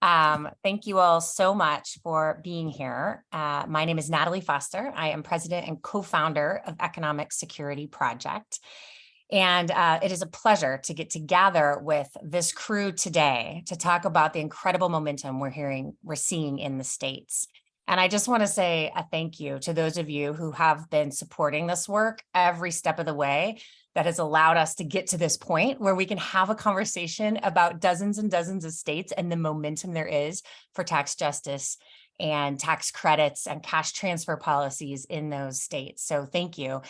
Thank you all so much for being here. My name is Natalie Foster. I am president and co-founder of Economic Security Project. And it is a pleasure to get together with this crew today to talk about the incredible momentum we're seeing in the states. And I just want to say a thank you to those of you who have been supporting this work every step of the way that has allowed us to get to this point where we can have a conversation about dozens and dozens of states and the momentum there is for tax justice and tax credits and cash transfer policies in those states. So thank you.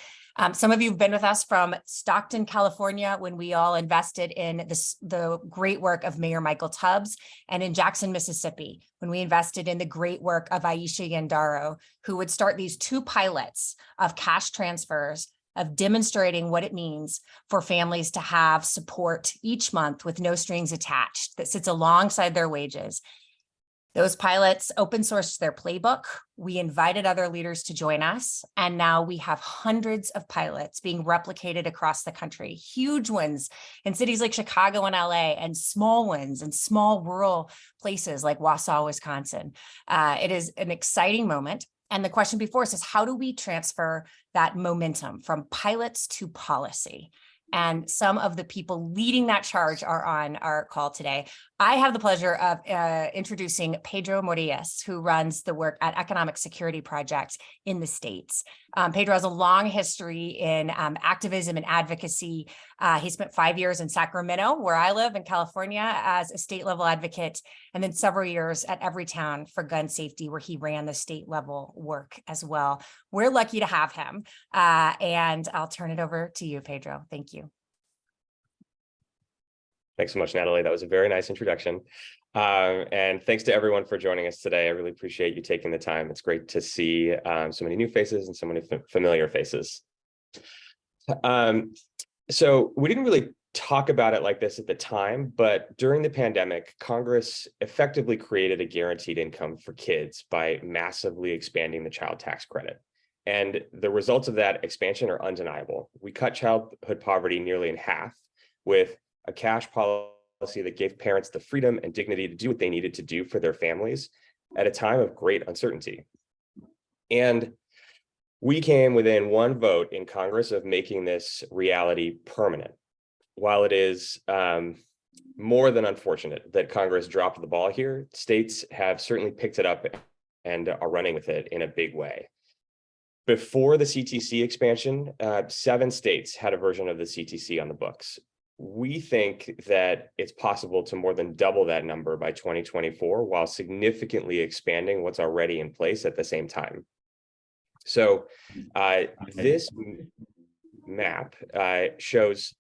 Some of you have been with us from Stockton, California, when we all invested in the great work of Mayor Michael Tubbs, and in Jackson, Mississippi, when we invested in the great work of Aisha Yandaro, who would start these 2 pilots of cash transfers, of demonstrating what it means for families to have support each month with no strings attached that sits alongside their wages. Those pilots open sourced their playbook. We invited other leaders to join us, and now we have hundreds of pilots being replicated across the country, huge ones in cities like Chicago and LA, and small ones in small rural places like Wausau, Wisconsin. It is an exciting moment. And the question before us is, how do we transfer that momentum from pilots to policy? And some of the people leading that charge are on our call today. I have the pleasure of introducing Pedro Morillas, who runs the work at Economic Security Project in the States. Pedro has a long history in activism and advocacy. He spent 5 years in Sacramento, where I live in California, as a state level advocate, and then several years at Everytown for gun safety, where he ran the state level work as well. We're lucky to have him. And I'll turn it over to you, Pedro. Thank you. Thanks so much, Natalie. That was a very nice introduction. And thanks to everyone for joining us today. I really appreciate you taking the time. It's great to see so many new faces and so many familiar faces. So we didn't really talk about it like this at the time, but during the pandemic, Congress effectively created a guaranteed income for kids by massively expanding the child tax credit. And the results of that expansion are undeniable. We cut childhood poverty nearly in half with a cash policy that gave parents the freedom and dignity to do what they needed to do for their families at a time of great uncertainty. And we came within 1 vote in Congress of making this reality permanent. While it is more than unfortunate that Congress dropped the ball here, states have certainly picked it up and are running with it in a big way. Before the CTC expansion, 7 states had a version of the CTC on the books. We think that it's possible to more than double that number by 2024 while significantly expanding what's already in place at the same time. So this map shows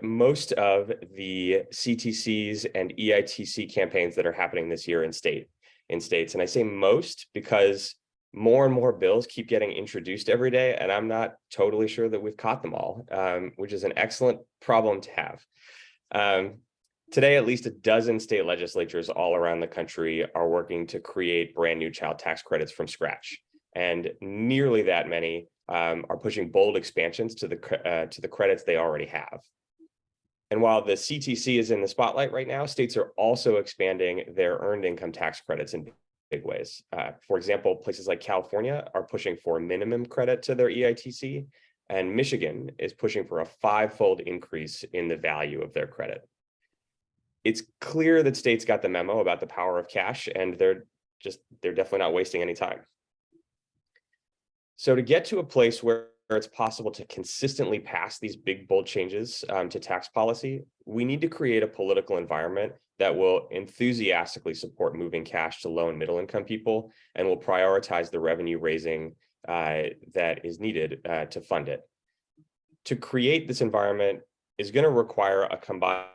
most of the CTCs and EITC campaigns that are happening this year in states. And I say most because more and more bills keep getting introduced every day, and I'm not totally sure that we've caught them all, which is an excellent problem to have. Today, at least a dozen state legislatures all around the country are working to create brand new child tax credits from scratch, and nearly that many are pushing bold expansions to the credits they already have. And while the CTC is in the spotlight right now, states are also expanding their earned income tax credits in big ways. For example, places like California are pushing for a minimum credit to their EITC, and Michigan is pushing for a 5-fold increase in the value of their credit. It's clear that states got the memo about the power of cash, and they're definitely not wasting any time. So to get to a place where it's possible to consistently pass these big, bold changes to tax policy, we need to create a political environment that will enthusiastically support moving cash to low and middle income people and will prioritize the revenue raising that is needed to fund it. To create this environment is going to require a combined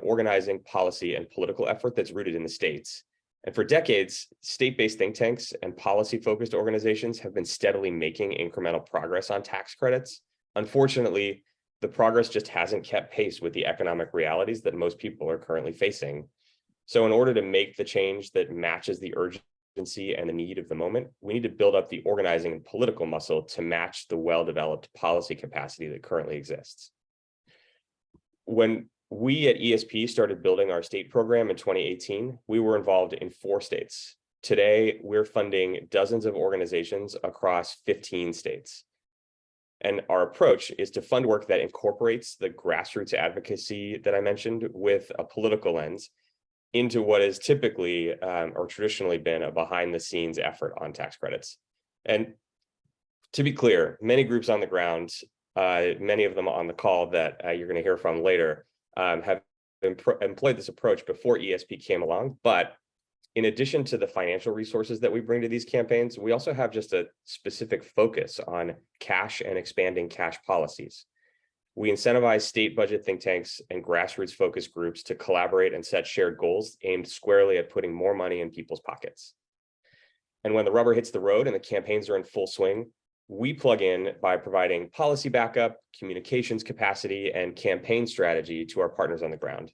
organizing, policy, and political effort that's rooted in the states. And for decades, state-based think tanks and policy-focused organizations have been steadily making incremental progress on tax credits. Unfortunately, the progress just hasn't kept pace with the economic realities that most people are currently facing. So in order to make the change that matches the urgency and the need of the moment, we need to build up the organizing and political muscle to match the well-developed policy capacity that currently exists. When We at ESP started building our state program in 2018. We were involved in 4 states. Today, we're funding dozens of organizations across 15 states. And our approach is to fund work that incorporates the grassroots advocacy that I mentioned with a political lens into what is typically or traditionally been a behind the scenes effort on tax credits. And to be clear, many groups on the ground, many of them on the call that you're going to hear from later, have employed this approach before ESP came along. But in addition to the financial resources that we bring to these campaigns, we also have just a specific focus on cash and expanding cash policies. We incentivize state budget think tanks and grassroots focus groups to collaborate and set shared goals aimed squarely at putting more money in people's pockets. And when the rubber hits the road and the campaigns are in full swing, we plug in by providing policy backup, communications capacity, and campaign strategy to our partners on the ground.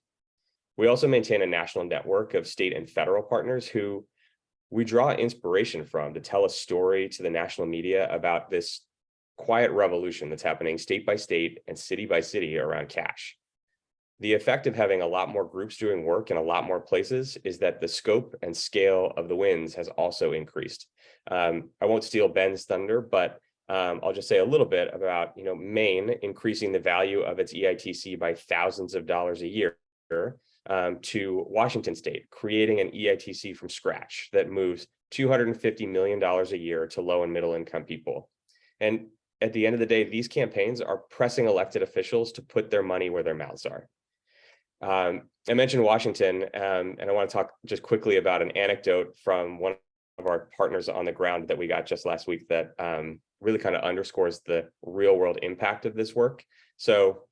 We also maintain a national network of state and federal partners who we draw inspiration from to tell a story to the national media about this quiet revolution that's happening state by state and city by city around cash. The effect of having a lot more groups doing work in a lot more places is that the scope and scale of the wins has also increased. I won't steal Ben's thunder, but I'll just say a little bit about, Maine increasing the value of its EITC by thousands of dollars a year, to Washington State, creating an EITC from scratch that moves $250 million a year to low and middle income people. And at the end of the day, these campaigns are pressing elected officials to put their money where their mouths are. I mentioned Washington, and I want to talk just quickly about an anecdote from one of our partners on the ground that we got just last week that really kind of underscores the real world impact of this work. So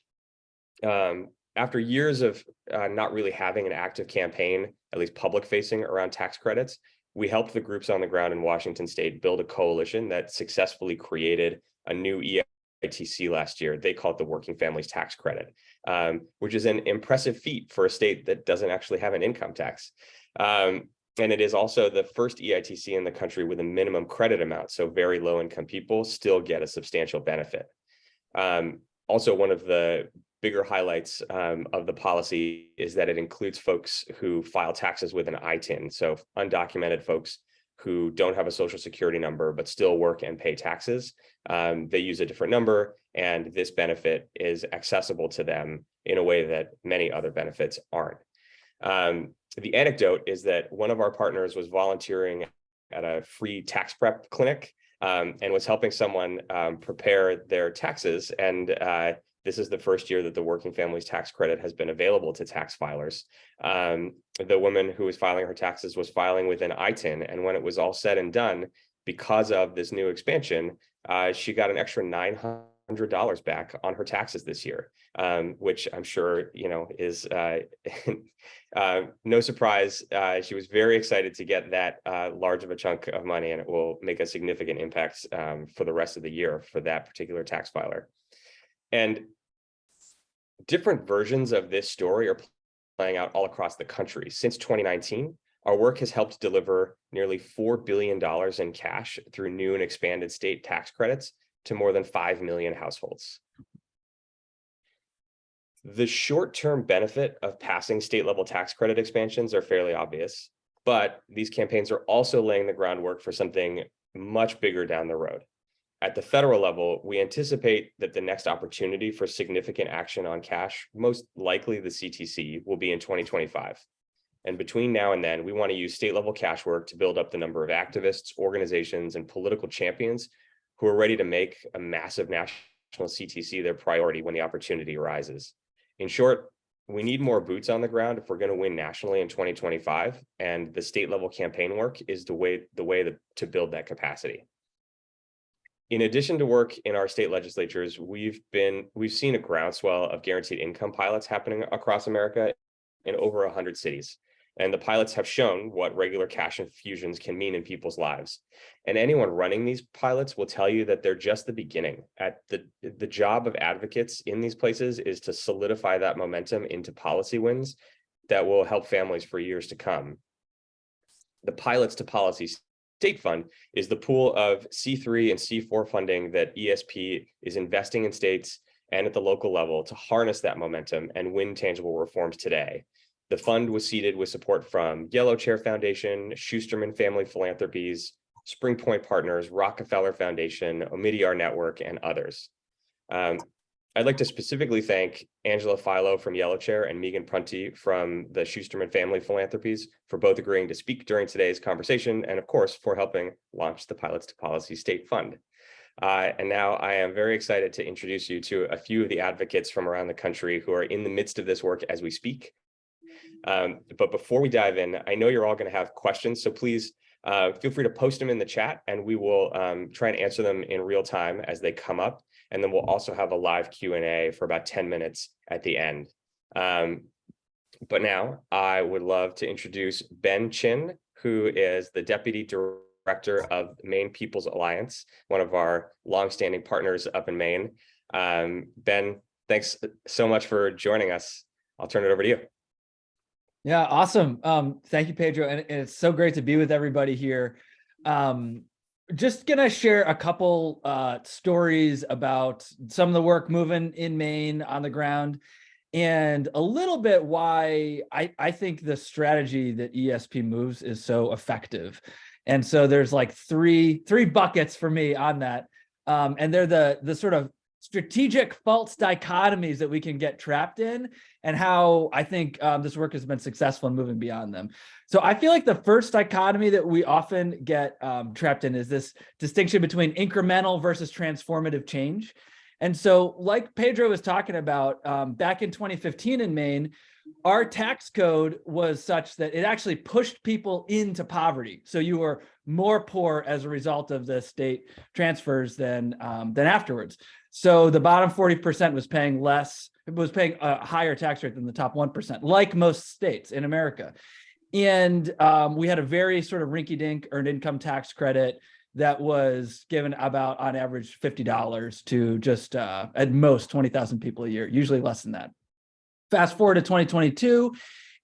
after years of not really having an active campaign, at least public facing, around tax credits, we helped the groups on the ground in Washington State build a coalition that successfully created a new EITC last year. They call it the Working Families Tax Credit, which is an impressive feat for a state that doesn't actually have an income tax. And it is also the first EITC in the country with a minimum credit amount, so very low income people still get a substantial benefit. Also, one of the bigger highlights of the policy is that it includes folks who file taxes with an ITIN, so undocumented folks who don't have a social security number but still work and pay taxes. They use a different number, and this benefit is accessible to them in a way that many other benefits aren't. The anecdote is that one of our partners was volunteering at a free tax prep clinic and was helping someone prepare their taxes. And this is the first year that the Working Families Tax Credit has been available to tax filers. The woman who was filing her taxes was filing with an ITIN, and when it was all said and done, because of this new expansion, she got an extra $900 back on her taxes this year, which I'm sure is no surprise. She was very excited to get that large of a chunk of money, and it will make a significant impact for the rest of the year for that particular tax filer. And different versions of this story are playing out all across the country. Since 2019, our work has helped deliver nearly $4 billion in cash through new and expanded state tax credits to more than 5 million households. The short-term benefit of passing state-level tax credit expansions are fairly obvious, but these campaigns are also laying the groundwork for something much bigger down the road. At the federal level, we anticipate that the next opportunity for significant action on cash, most likely the CTC, will be in 2025. And between now and then, we want to use state-level cash work to build up the number of activists, organizations, and political champions who are ready to make a massive national CTC their priority when the opportunity arises. In short, we need more boots on the ground if we're going to win nationally in 2025, and the state-level campaign work is the way to build that capacity. In addition to work in our state legislatures, we've seen a groundswell of guaranteed income pilots happening across America in over 100 cities. And the pilots have shown what regular cash infusions can mean in people's lives. And anyone running these pilots will tell you that they're just the beginning. The job of advocates in these places is to solidify that momentum into policy wins that will help families for years to come. The Pilots to Policy State Fund is the pool of C3 and C4 funding that ESP is investing in states and at the local level to harness that momentum and win tangible reforms today. The fund was seeded with support from Yellow Chair Foundation, Schusterman Family Philanthropies, Spring Point Partners, Rockefeller Foundation, Omidyar Network, and others. I'd like to specifically thank Angela Philo from Yellow Chair and Megan Prunty from the Schusterman Family Philanthropies for both agreeing to speak during today's conversation, and of course, for helping launch the Pilots to Policy State Fund. And now I am very excited to introduce you to a few of the advocates from around the country who are in the midst of this work as we speak. But before we dive in, I know you're all going to have questions, so please feel free to post them in the chat, and we will try and answer them in real time as they come up. And then we'll also have a live Q&A for about 10 minutes at the end. But now I would love to introduce Ben Chin, who is the Deputy Director of Maine People's Alliance, one of our longstanding partners up in Maine. Ben, thanks so much for joining us. I'll turn it over to you. Yeah, awesome. Thank you, Pedro. And it's so great to be with everybody here. Just going to share a couple stories about some of the work moving in Maine on the ground, and a little bit why I think the strategy that ESP moves is so effective. And so there's like three buckets for me on that. And they're the sort of strategic false dichotomies that we can get trapped in, and how I think this work has been successful in moving beyond them. So I feel like the first dichotomy that we often get trapped in is this distinction between incremental versus transformative change. And so, like Pedro was talking about, back in 2015 in Maine, our tax code was such that it actually pushed people into poverty. So you were more poor as a result of the state transfers than afterwards. So the bottom 40% was paying less, it was paying a higher tax rate than the top 1%, like most states in America. And we had a very sort of rinky-dink earned income tax credit that was given about, on average, $50 to just at most 20,000 people a year, usually less than that. Fast forward to 2022,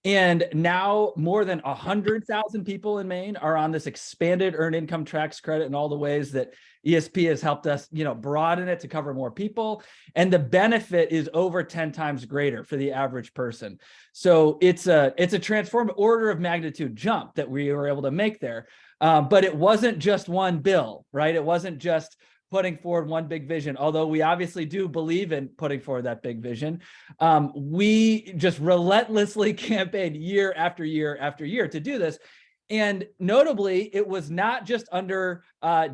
and now more than 100,000 people in Maine are on this expanded earned income tax credit in all the ways that ESP has helped us, broaden it to cover more people. And the benefit is over 10 times greater for the average person. So it's a transformative order of magnitude jump that we were able to make there. But it wasn't just one bill, right? It wasn't just putting forward one big vision, although we obviously do believe in putting forward that big vision. We just relentlessly campaigned year after year after year to do this. And notably, it was not just under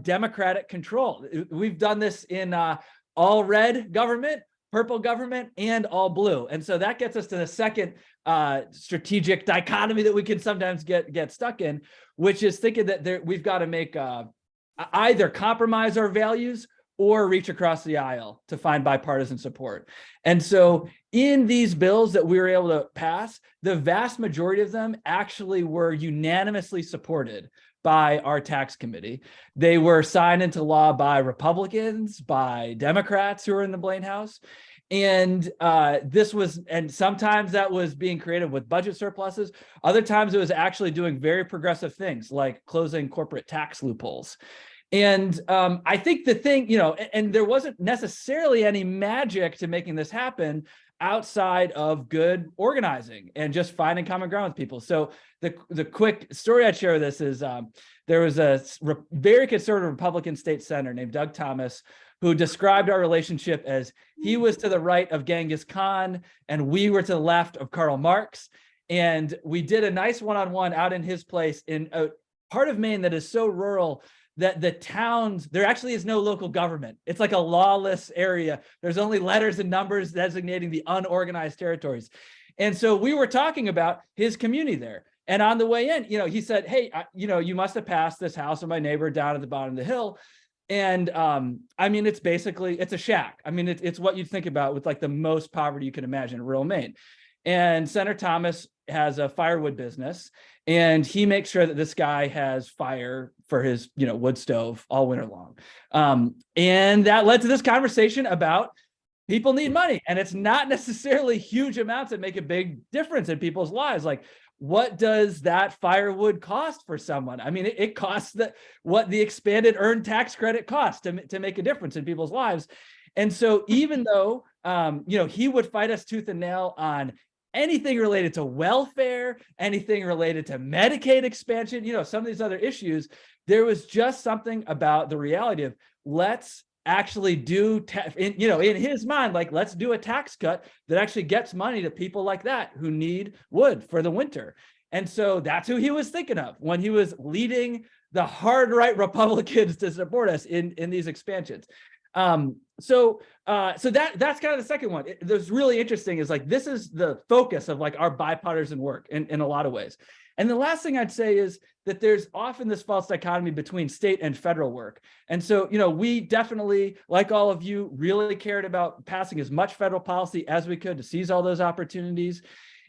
Democratic control. We've done this in all red government, purple government, and all blue. And so that gets us to the second strategic dichotomy that we can sometimes get stuck in, which is thinking that we've got to make either compromise our values or reach across the aisle to find bipartisan support. And so in these bills that we were able to pass, the vast majority of them actually were unanimously supported by our tax committee. They were signed into law by Republicans, by Democrats who were in the Blaine House. And sometimes that was being created with budget surpluses. Other times it was actually doing very progressive things like closing corporate tax loopholes. And I think the thing, and there wasn't necessarily any magic to making this happen outside of good organizing and just finding common ground with people. So the quick story I'd share with this is there was a very conservative Republican state senator named Doug Thomas who described our relationship as he was to the right of Genghis Khan and we were to the left of Karl Marx. And we did a nice one-on-one out in his place in a part of Maine that is so rural that the towns, there actually is no local government. It's like a lawless area. There's only letters and numbers designating the unorganized territories. And so we were talking about his community there. And on the way in, he said, hey, you must have passed this house of my neighbor down at the bottom of the hill. And it's a shack. It's what you'd think about with like the most poverty you can imagine in rural Maine. And Senator Thomas has a firewood business, and he makes sure that this guy has fire for his, wood stove all winter long. And that led to this conversation about people need money, and it's not necessarily huge amounts that make a big difference in people's lives. Like, what does that firewood cost for someone? It costs what the expanded earned tax credit costs to make a difference in people's lives. And so even though he would fight us tooth and nail on anything related to welfare, anything related to Medicaid expansion, some of these other issues. There was just something about the reality of let's actually do, in his mind, like, let's do a tax cut that actually gets money to people like that who need wood for the winter. And so that's who he was thinking of when he was leading the hard right Republicans to support us in these expansions. So that's kind of the second one. That's really interesting is like, this is the focus of like our bipartisan work in a lot of ways. And the last thing I'd say is that there's often this false dichotomy between state and federal work. And so, we definitely, like all of you, really cared about passing as much federal policy as we could to seize all those opportunities.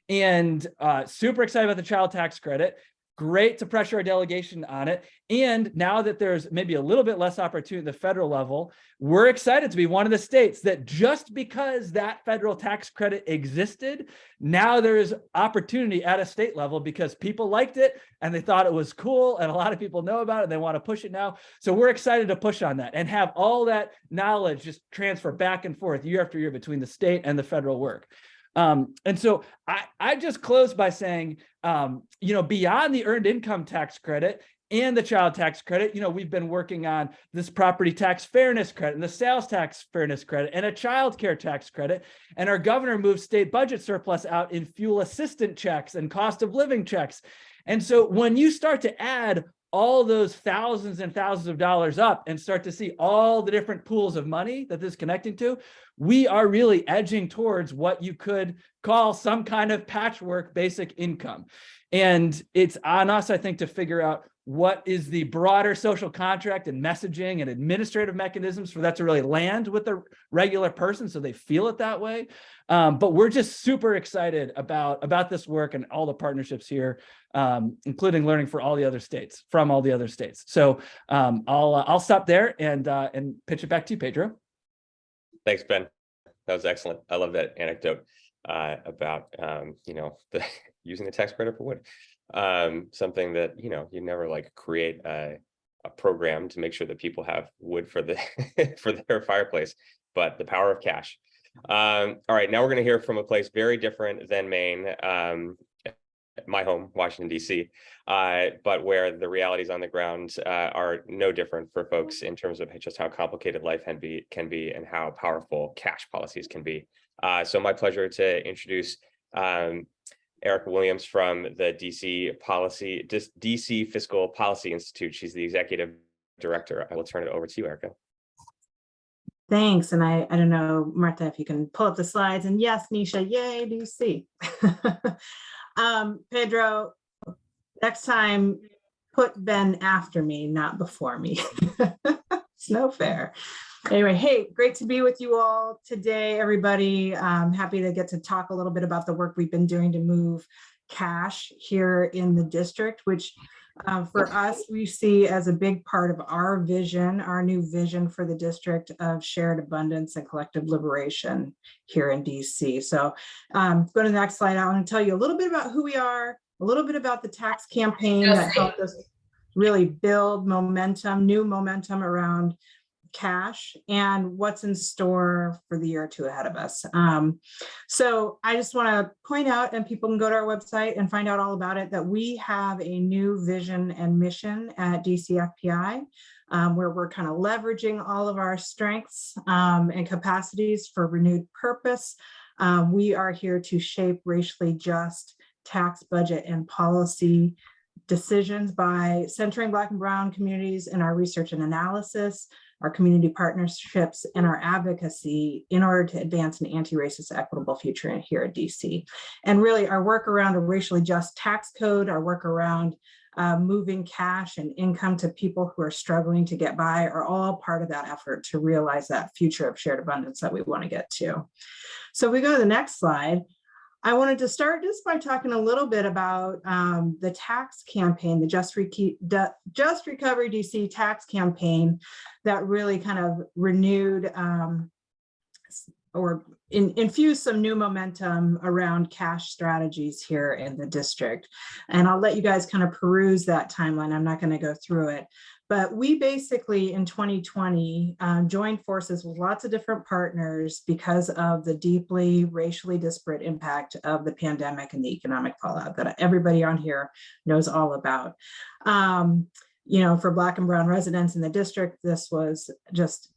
And super excited about the child tax credit. Great to pressure our delegation on it. And now that there's maybe a little bit less opportunity at the federal level, we're excited to be one of the states that just because that federal tax credit existed, now there's opportunity at a state level because people liked it and they thought it was cool and a lot of people know about it and they want to push it now. So we're excited to push on that and have all that knowledge just transfer back and forth year after year between the state and the federal work. And so I just close by saying, beyond the earned income tax credit and the child tax credit, we've been working on this property tax fairness credit and the sales tax fairness credit and a child care tax credit. And our governor moved state budget surplus out in fuel assistance checks and cost of living checks. And so when you start to add all those thousands and thousands of dollars up and start to see all the different pools of money that this is connecting to, we are really edging towards what you could call some kind of patchwork basic income. And it's on us, I think, to figure out what is the broader social contract and messaging and administrative mechanisms for that to really land with the regular person so they feel it that way. But we're just super excited about this work and all the partnerships here, including learning from all the other states. So I'll stop there and pitch it back to you, Pedro. Thanks, Ben. That was excellent. I love that anecdote about using the tax credit for wood. Something that you never like create a program to make sure that people have wood for their fireplace, but the power of cash. All right, now we're going to hear from a place very different than Maine, my home, Washington, D.C., but where the realities on the ground are no different for folks in terms of just how complicated life can be and how powerful cash policies can be. So my pleasure to introduce Erica Williams from the DC Fiscal Policy Institute. She's the executive director. I will turn it over to you, Erica. Thanks. And I don't know, Martha, if you can pull up the slides. And yes, Nisha, yay, DC. Pedro, next time, put Ben after me, not before me. It's no fair. Anyway, hey, great to be with you all today, everybody. I'm happy to get to talk a little bit about the work we've been doing to move cash here in the district, which for us, we see as a big part of our vision, our new vision for the district of shared abundance and collective liberation here in DC. So go to the next slide. I want to tell you a little bit about who we are, a little bit about the tax campaign that helped us really build momentum, new momentum around cash and what's in store for the year or two ahead of us. So I just want to point out, and people can go to our website and find out all about it, that we have a new vision and mission at DCFPI, where we're kind of leveraging all of our strengths and capacities for renewed purpose. We are here to shape racially just tax, budget, and policy decisions by centering Black and Brown communities in our research and analysis, our community partnerships, and our advocacy in order to advance an anti-racist, equitable future here at DC. And really our work around a racially just tax code, our work around moving cash and income to people who are struggling to get by are all part of that effort to realize that future of shared abundance that we want to get to. So if we go to the next slide, I wanted to start just by talking a little bit about the tax campaign, the Just Recovery DC tax campaign that really kind of renewed or infuse some new momentum around cash strategies here in the district. And I'll let you guys kind of peruse that timeline. I'm not going to go through it. But we basically in 2020 joined forces with lots of different partners because of the deeply racially disparate impact of the pandemic and the economic fallout that everybody on here knows all about. You know, for Black and Brown residents in the district, this was just,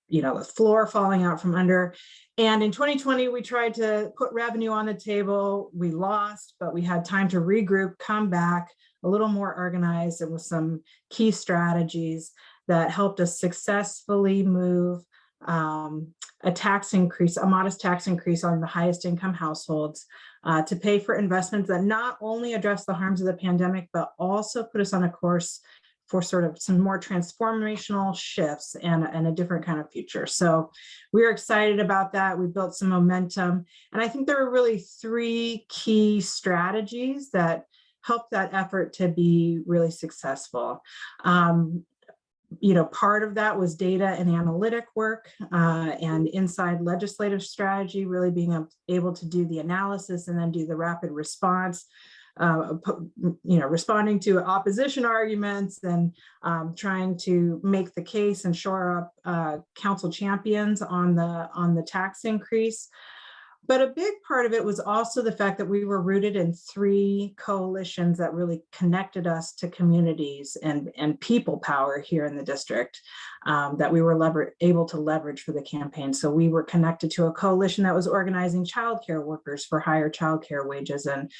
you know, the floor falling out from under. And in 2020, we tried to put revenue on the table. We lost, but we had time to regroup, come back a little more organized, and with some key strategies that helped us successfully move a tax increase, a modest tax increase on the highest income households to pay for investments that not only address the harms of the pandemic, but also put us on a course for sort of some more transformational shifts and a different kind of future. So we're excited about that. We built some momentum. And I think there are really three key strategies that helped that effort to be really successful. You know, part of that was data and analytic work and inside legislative strategy, really being able to do the analysis and then do the rapid response, you know, responding to opposition arguments and trying to make the case and shore up council champions on the tax increase. But a big part of it was also the fact that we were rooted in three coalitions that really connected us to communities and people power here in the district that we were able to leverage for the campaign. So we were connected to a coalition that was organizing childcare workers for higher childcare wages and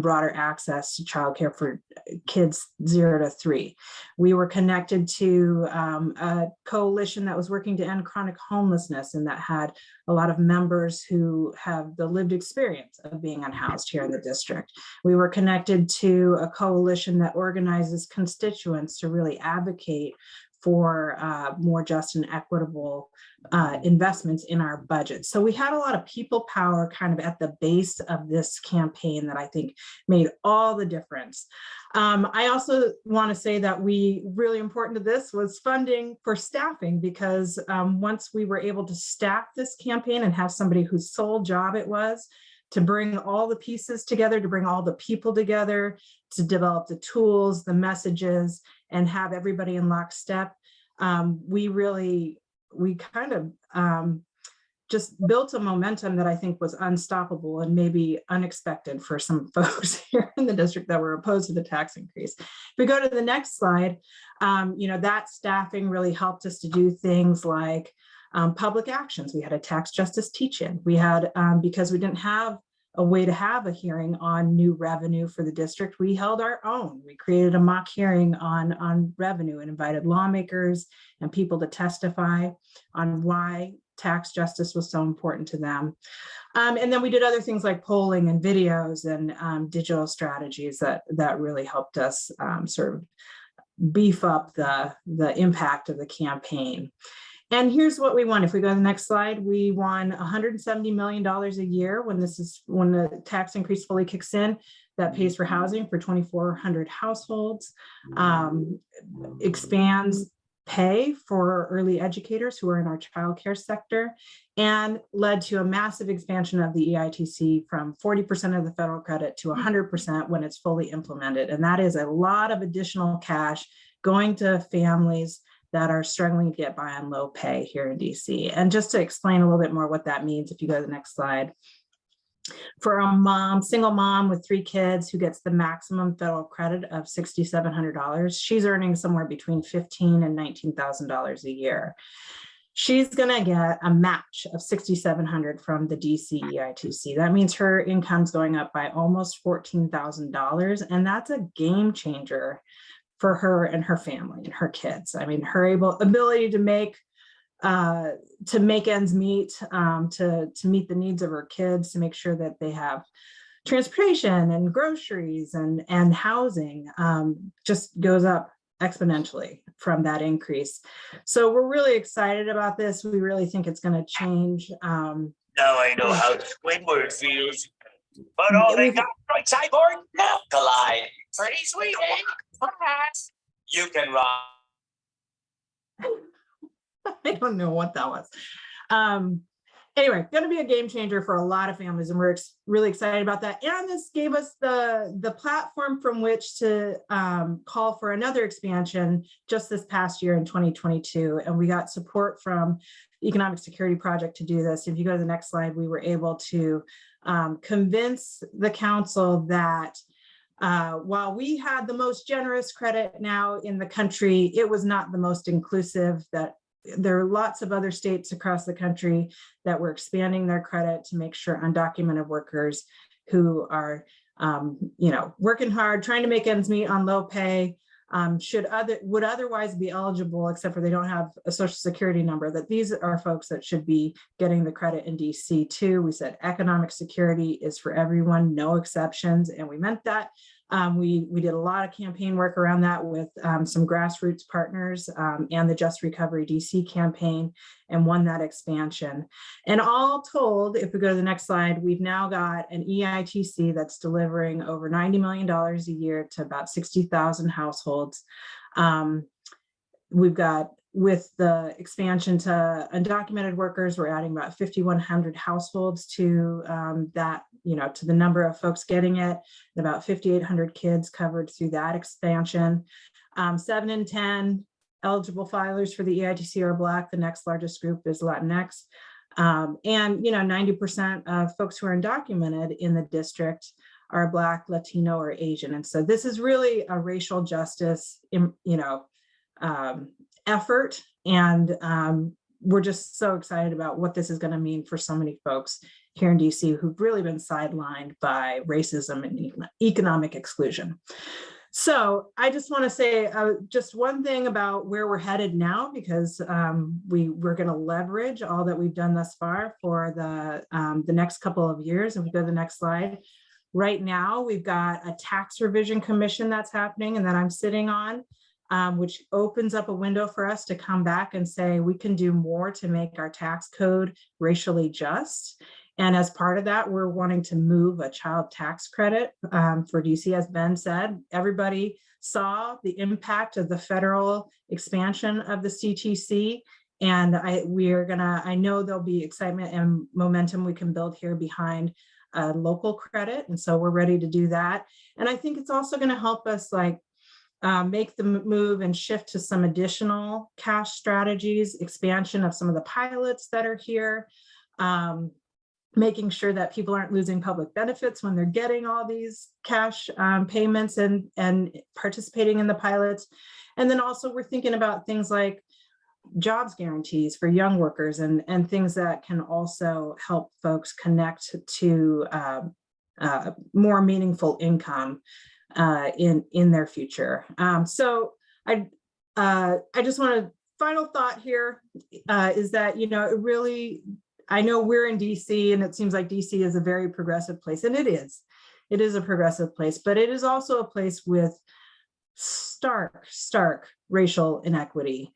broader access to childcare for kids 0 to 3. We were connected to a coalition that was working to end chronic homelessness and that had a lot of members who have the lived experience of being unhoused here in the district. We were connected to a coalition that organizes constituents to really advocate for more just and equitable investments in our budget. So we had a lot of people power kind of at the base of this campaign that I think made all the difference. I also want to say that really important to this was funding for staffing, because once we were able to staff this campaign and have somebody whose sole job it was to bring all the pieces together, to bring all the people together, to develop the tools, the messages, and have everybody in lockstep, we kind of just built a momentum that I think was unstoppable and maybe unexpected for some folks here in the district that were opposed to the tax increase. If we go to the next slide, you know, that staffing really helped us to do things like public actions. We had a tax justice teach-in. We had, because we didn't have a way to have a hearing on new revenue for the district, we held our own. We created a mock hearing on revenue and invited lawmakers and people to testify on why tax justice was so important to them. And then we did other things like polling and videos and digital strategies that really helped us sort of beef up the impact of the campaign. And here's what we won. If we go to the next slide, we won $170 million a year when the tax increase fully kicks in. That pays for housing for 2,400 households, expands pay for early educators who are in our childcare sector, and led to a massive expansion of the EITC from 40% of the federal credit to 100% when it's fully implemented. And that is a lot of additional cash going to families that are struggling to get by on low pay here in DC. And just to explain a little bit more what that means, if you go to the next slide. For a single mom with 3 kids who gets the maximum federal credit of $6,700, she's earning somewhere between $15,000 and $19,000 a year. She's gonna get a match of $6,700 from the DC EITC. That means her income's going up by almost $14,000, and that's a game changer for her and her family and her kids. I mean, her ability to make ends meet, to meet the needs of her kids, to make sure that they have transportation and groceries and housing, just goes up exponentially from that increase. So we're really excited about this. We really think it's going to change. Now I know how Squidward feels. But all they got right cyborg now collide. Pretty sweet, eh? You can rock. I don't know what that was. Anyway, going to be a game changer for a lot of families, and we're really excited about that. And this gave us the platform from which to call for another expansion just this past year in 2022. And we got support from the Economic Security Project to do this. If you go to the next slide, we were able to convince the council that while we had the most generous credit now in the country, it was not the most inclusive. That there are lots of other states across the country that were expanding their credit to make sure undocumented workers who are, working hard, trying to make ends meet on low pay, would otherwise be eligible, except for they don't have a social security number, that these are folks that should be getting the credit in DC too. We said economic security is for everyone, no exceptions, and we meant that. We did a lot of campaign work around that with some grassroots partners and the Just Recovery DC campaign, and won that expansion. And all told, if we go to the next slide, we've now got an EITC that's delivering over $90 million a year to about 60,000 households. We've got, with the expansion to undocumented workers, we're adding about 5,100 households to that, to the number of folks getting it, and about 5,800 kids covered through that expansion. 7 in 10 eligible filers for the EITC are Black. The next largest group is Latinx. And 90% of folks who are undocumented in the district are Black, Latino, or Asian. And so this is really a racial justice, effort. And we're just so excited about what this is going to mean for so many folks here in DC who've really been sidelined by racism and economic exclusion. So I just want to say just one thing about where we're headed now, because we're going to leverage all that we've done thus far for the next couple of years. If we go to the next slide. Right now, we've got a tax revision commission that's happening and that I'm sitting on, which opens up a window for us to come back and say we can do more to make our tax code racially just. And as part of that, we're wanting to move a child tax credit for DC. As Ben said, everybody saw the impact of the federal expansion of the CTC. And I know there'll be excitement and momentum we can build here behind local credit. And so we're ready to do that. And I think it's also going to help us make the move and shift to some additional cash strategies, expansion of some of the pilots that are here, making sure that people aren't losing public benefits when they're getting all these cash payments and participating in the pilots. And then also we're thinking about things like jobs guarantees for young workers and things that can also help folks connect to more meaningful income in their future. So I just want to, final thought here is that, it really, I know we're in DC and it seems like DC is a very progressive place, and it is a progressive place, but it is also a place with stark racial inequity,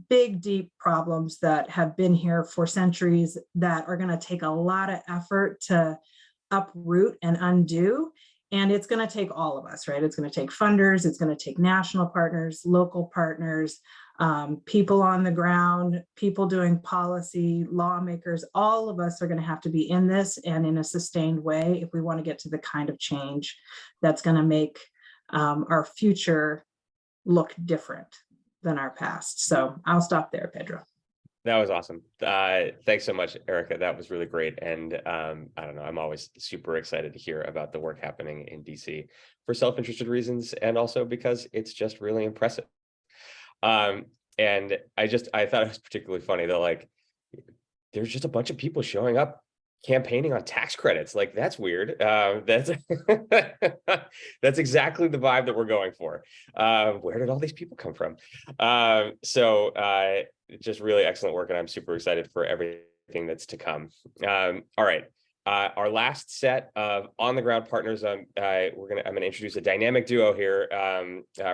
big, deep problems that have been here for centuries that are going to take a lot of effort to uproot and undo. And it's going to take all of us, right? It's going to take funders, it's going to take national partners, local partners, people on the ground, people doing policy, lawmakers. All of us are going to have to be in this and in a sustained way if we want to get to the kind of change that's going to make our future look different than our past. So I'll stop there, Pedro. That was awesome. Thanks so much, Erica. That was really great. And I don't know, I'm always super excited to hear about the work happening in DC for self-interested reasons, and also because it's just really impressive. And I thought it was particularly funny that there's just a bunch of people showing up campaigning on tax credits. That's weird. That's that's exactly the vibe that we're going for. Where did all these people come from? Just really excellent work, and I'm super excited for everything that's to come. All right. Our last set of on-the-ground partners, I'm gonna introduce a dynamic duo here.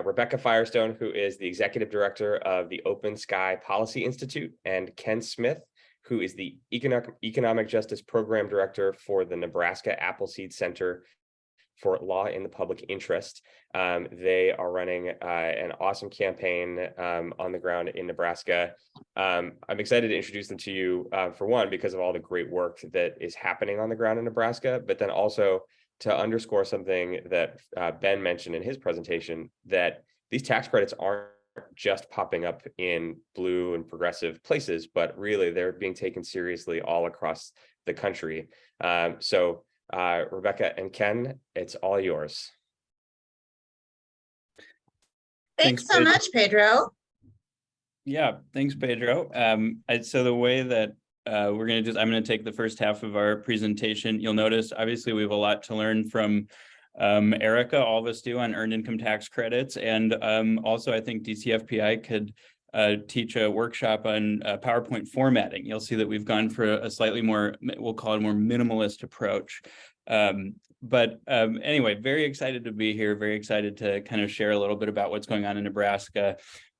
Rebecca Firestone, who is the executive director of the Open Sky Policy Institute, and Ken Smith, who is the Economic Justice Program Director for the Nebraska Appleseed Center for law in the public interest. They are running an awesome campaign on the ground in Nebraska. I'm excited to introduce them to you, for one, because of all the great work that is happening on the ground in Nebraska, but then also to underscore something that Ben mentioned in his presentation, that these tax credits aren't just popping up in blue and progressive places, but really they're being taken seriously all across the country. So Rebecca and Ken, it's all yours. Thanks so much, Pedro. Yeah, thanks, Pedro. So the way that I'm going to take the first half of our presentation. You'll notice, obviously, we have a lot to learn from Erica, all of us do, on earned income tax credits. And also, I think DCFPI could teach a workshop on PowerPoint formatting. You'll see that we've gone for a slightly more, we'll call it a more minimalist approach. Anyway, very excited to be here, very excited to kind of share a little bit about what's going on in Nebraska.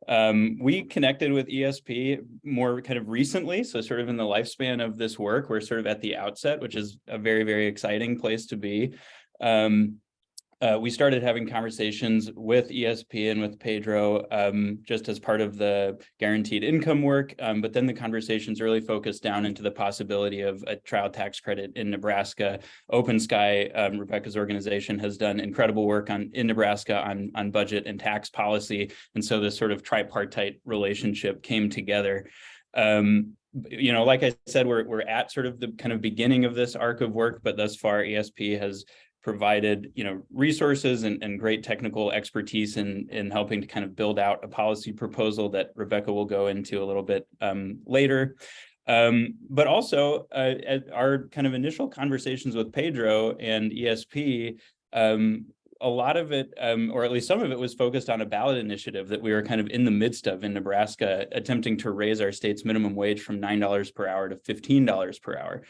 We connected with ESP more kind of recently, so sort of in the lifespan of this work, we're sort of at the outset, which is a very, very exciting place to be. We started having conversations with ESP and with Pedro just as part of the guaranteed income work, but then the conversations really focused down into the possibility of a child tax credit in Nebraska. Open Sky, Rebecca's organization, has done incredible work in Nebraska on budget and tax policy, and so this sort of tripartite relationship came together. Like I said, we're at sort of the kind of beginning of this arc of work, but thus far ESP has provided resources and great technical expertise in helping to kind of build out a policy proposal that Rebecca will go into a little bit later. But also at our kind of initial conversations with Pedro and ESP, a lot of it, or at least some of it, was focused on a ballot initiative that we were kind of in the midst of in Nebraska, attempting to raise our state's minimum wage from $9 per hour to $15 per hour.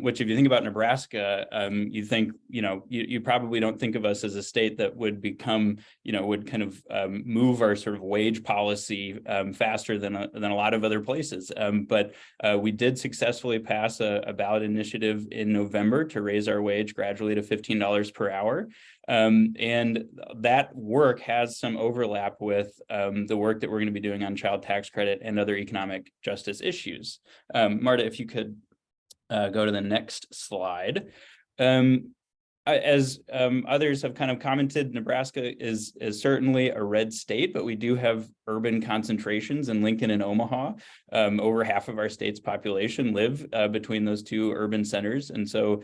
Which, if you think about Nebraska, you think, you probably don't think of us as a state that would become, would kind of move our sort of wage policy faster than a lot of other places. But we did successfully pass a ballot initiative in November to raise our wage gradually to $15 per hour. And that work has some overlap with the work that we're going to be doing on child tax credit and other economic justice issues. Marta, if you could go to the next slide. As others have kind of commented, Nebraska is certainly a red state, but we do have urban concentrations in Lincoln and Omaha. Over half of our state's population live between those two urban centers. And so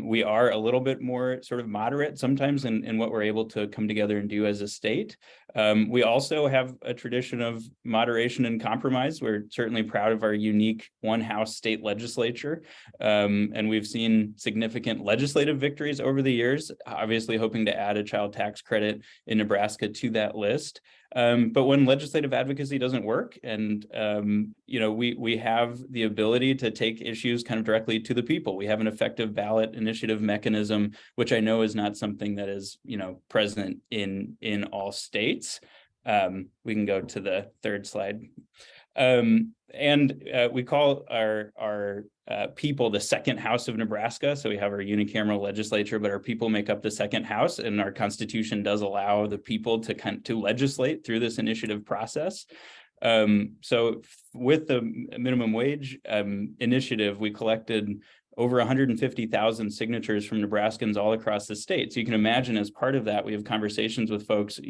we are a little bit more sort of moderate sometimes in what we're able to come together and do as a state. We also have a tradition of moderation and compromise. We're certainly proud of our unique one-house state legislature. And we've seen significant legislative victories over the years, obviously hoping to add a child tax credit in Nebraska to that list. But when legislative advocacy doesn't work, and we have the ability to take issues kind of directly to the people. We have an effective ballot initiative mechanism, which I know is not something that is present in all states. We can go to the third slide. We call our people the second house of Nebraska. So we have our unicameral legislature, but our people make up the second house, and our Constitution does allow the people to legislate through this initiative process. So with the minimum wage initiative, we collected over 150,000 signatures from Nebraskans all across the state. So you can imagine, as part of that, we have conversations with folks,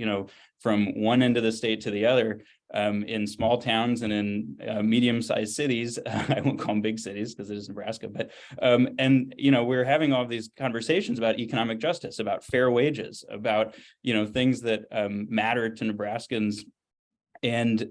from one end of the state to the other, in small towns and in medium-sized cities. I won't call them big cities because it is Nebraska, but we're having all of these conversations about economic justice, about fair wages, about things that matter to Nebraskans. And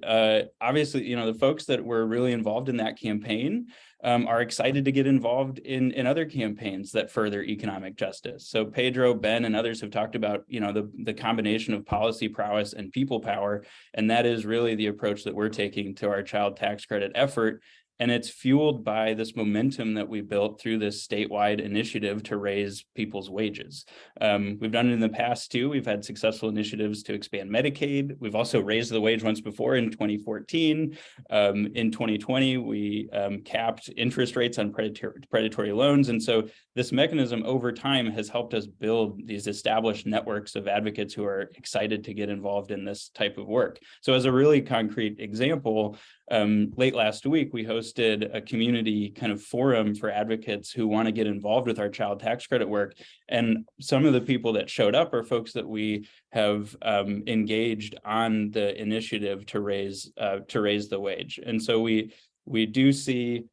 obviously, the folks that were really involved in that campaign are excited to get involved in other campaigns that further economic justice. So Pedro, Ben, and others have talked about, the combination of policy prowess and people power. And that is really the approach that we're taking to our child tax credit effort. And it's fueled by this momentum that we built through this statewide initiative to raise people's wages. We've done it in the past too. We've had successful initiatives to expand Medicaid. We've also raised the wage once before in 2014. In 2020, we capped interest rates on predatory loans. And so this mechanism over time has helped us build these established networks of advocates who are excited to get involved in this type of work. So as a really concrete example, late last week, we hosted a community kind of forum for advocates who want to get involved with our child tax credit work. And some of the people that showed up are folks that we have engaged on the initiative to raise the wage. And so we do see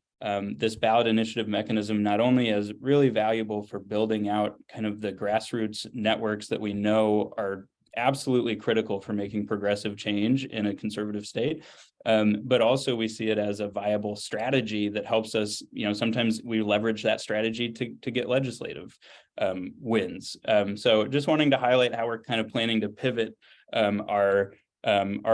this ballot initiative mechanism not only as really valuable for building out kind of the grassroots networks that we know are absolutely critical for making progressive change in a conservative state, but also we see it as a viable strategy that helps us, sometimes we leverage that strategy to get legislative wins. So just wanting to highlight how we're kind of planning to pivot our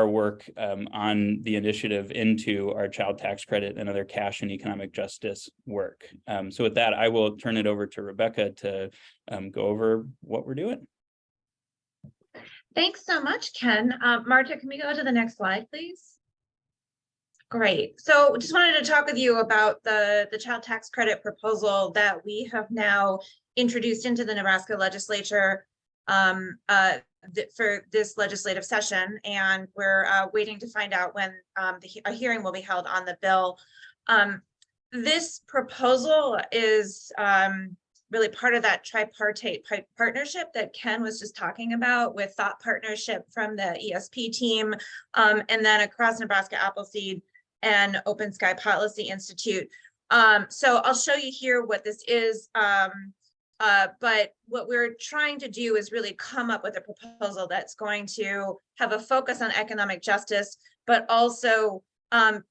work on the initiative into our child tax credit and other cash and economic justice work. So with that, I will turn it over to Rebecca to go over what we're doing. Thanks so much, Ken. Marta, can we go to the next slide, please? Great. So just wanted to talk with you about the child tax credit proposal that we have now introduced into the Nebraska legislature for this legislative session, and we're waiting to find out when a hearing will be held on the bill. This proposal is really part of that tripartite partnership that Ken was just talking about, with thought partnership from the ESP team, and then across Nebraska Appleseed and Open Sky Policy Institute. So I'll show you here what this is. But what we're trying to do is really come up with a proposal that's going to have a focus on economic justice, but also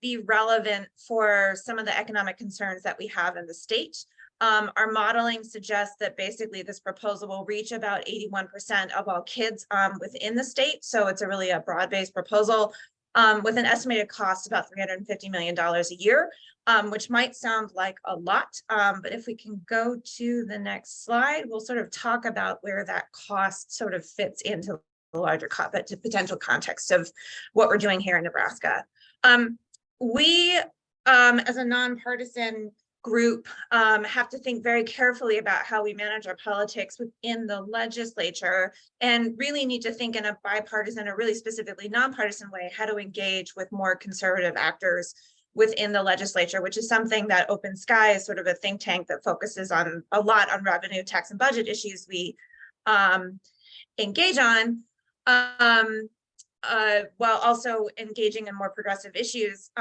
be relevant for some of the economic concerns that we have in the state. Our modeling suggests that basically this proposal will reach about 81% of all kids within the state. So it's really a broad-based proposal with an estimated cost about $350 million a year, which might sound like a lot. But if we can go to the next slide, we'll sort of talk about where that cost sort of fits into the larger potential context of what we're doing here in Nebraska. We, as a nonpartisan group, have to think very carefully about how we manage our politics within the legislature, and really need to think in a bipartisan or really specifically nonpartisan way how to engage with more conservative actors within the legislature, which is something that Open Sky is sort of a think tank that focuses on a lot on revenue, tax, and budget issues we engage on, while also engaging in more progressive issues.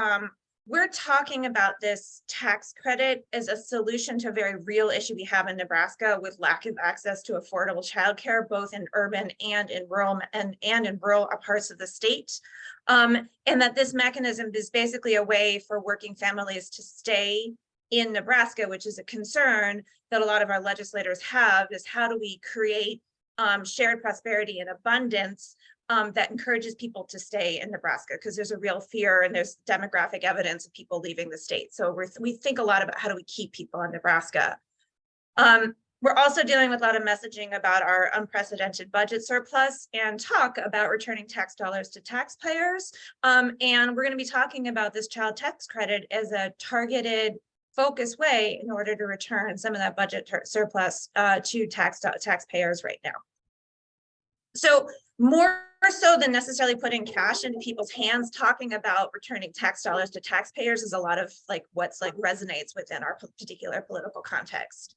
We're talking about this tax credit as a solution to a very real issue we have in Nebraska with lack of access to affordable childcare, both in urban and in rural parts of the state. And that this mechanism is basically a way for working families to stay in Nebraska, which is a concern that a lot of our legislators have, is how do we create shared prosperity and abundance that encourages people to stay in Nebraska, because there's a real fear and there's demographic evidence of people leaving the state. So we think a lot about how do we keep people in Nebraska. We're also dealing with a lot of messaging about our unprecedented budget surplus and talk about returning tax dollars to taxpayers. And we're going to be talking about this child tax credit as a targeted, focused way in order to return some of that budget surplus to taxpayers right now. So more so than necessarily putting cash into people's hands, talking about returning tax dollars to taxpayers is a lot of what's resonates within our particular political context.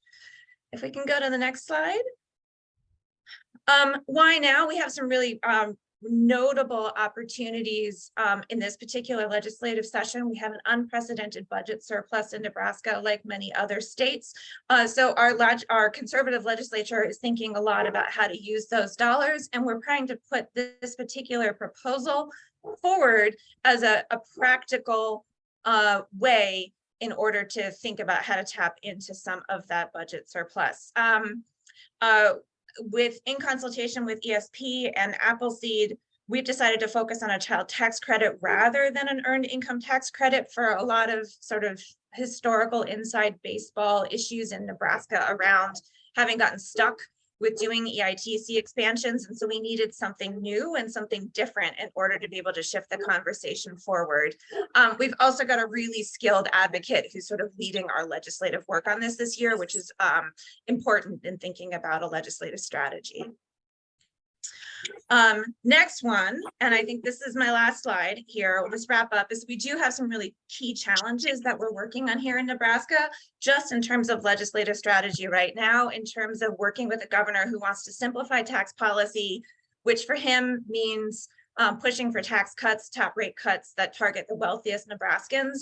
If we can go to the next slide. Why now? We have some really notable opportunities in this particular legislative session. We have an unprecedented budget surplus in Nebraska, like many other states. So our conservative legislature is thinking a lot about how to use those dollars, and we're trying to put this particular proposal forward as a practical way in order to think about how to tap into some of that budget surplus. In consultation with ESP and Appleseed, we've decided to focus on a child tax credit rather than an earned income tax credit for a lot of sort of historical inside baseball issues in Nebraska around having gotten stuck with doing EITC expansions. And so we needed something new and something different in order to be able to shift the conversation forward. We've also got a really skilled advocate who's sort of leading our legislative work on this year, which is important in thinking about a legislative strategy. Next one, and I think this is my last slide here, we'll just wrap up, is we do have some really key challenges that we're working on here in Nebraska, just in terms of legislative strategy right now, in terms of working with a governor who wants to simplify tax policy, which for him means pushing for tax cuts, top rate cuts that target the wealthiest Nebraskans.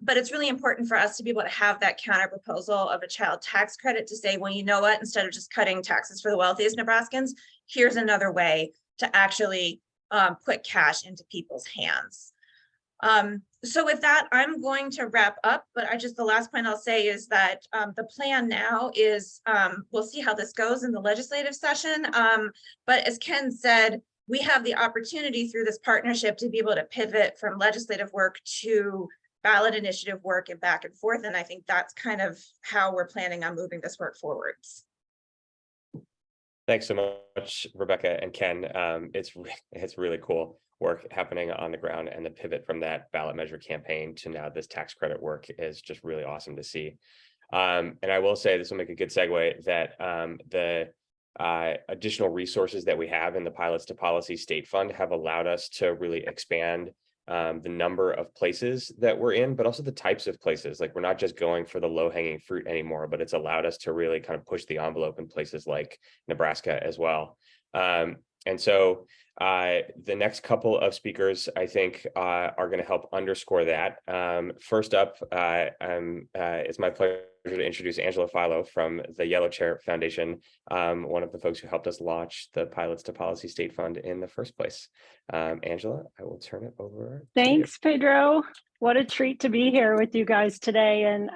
But it's really important for us to be able to have that counter proposal of a child tax credit to say, well, you know what, instead of just cutting taxes for the wealthiest Nebraskans, here's another way to actually put cash into people's hands. So with that, I'm going to wrap up, but the last point I'll say is that the plan now is, we'll see how this goes in the legislative session. But as Ken said, we have the opportunity through this partnership to be able to pivot from legislative work to ballot initiative work and back and forth. And I think that's kind of how we're planning on moving this work forwards. Thanks so much, Rebecca and Ken. It's really cool work happening on the ground, and the pivot from that ballot measure campaign to now this tax credit work is just really awesome to see. And I will say, this will make a good segue, that the additional resources that we have in the Pilots to Policy State Fund have allowed us to really expand the number of places that we're in, but also the types of places. Like, we're not just going for the low-hanging fruit anymore, but it's allowed us to really kind of push the envelope in places like Nebraska as well. And so the next couple of speakers, I think, are going to help underscore that. First up, it's my pleasure to introduce Angela Philo from the Yellow Chair Foundation, one of the folks who helped us launch the Pilots to Policy State Fund in the first place. Angela, I will turn it over. Thanks, Pedro. What a treat to be here with you guys today. And